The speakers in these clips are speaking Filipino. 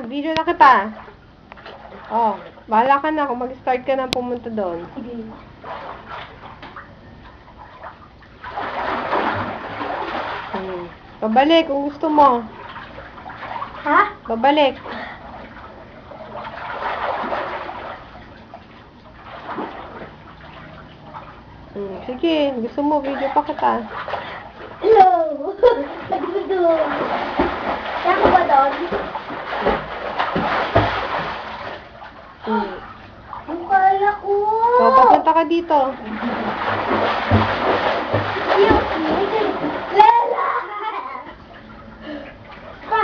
Video na kita. Oh, bahala ka na kung mag-start ka na pumunta doon. Babalik kung gusto mo. Ha? Babalik. Sige, gusto mo, video pa kita. Hello! Nagdudo. Kaya ko ba doon? Ang kaya ko. So, papunta ka dito. Lela! Pa!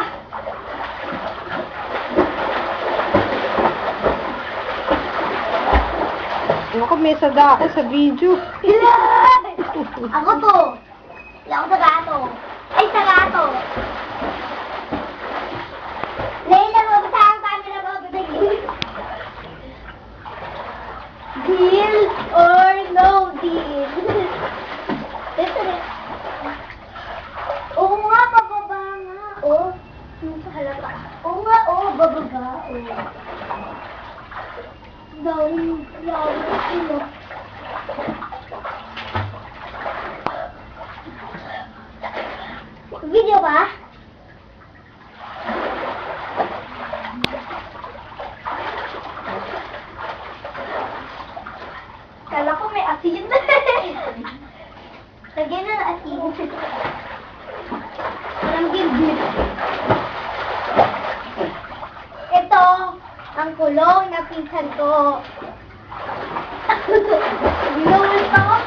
Ako, may sada ako sa video. Ako to. Hindi ako sa gato. Ay, sa gato. Lela, mabasa ang camera mo. Deal or no deal? Ito rin. Oo nga, bababa nga. Oh, sa halata. Oo nga, oh, bababa. Oh. Down, down, video ba? Kala ko may asin. Lagyan na ng asin. Walang gilgit. Ito, ang kulong na pinsan ko. Gilawin pa ko.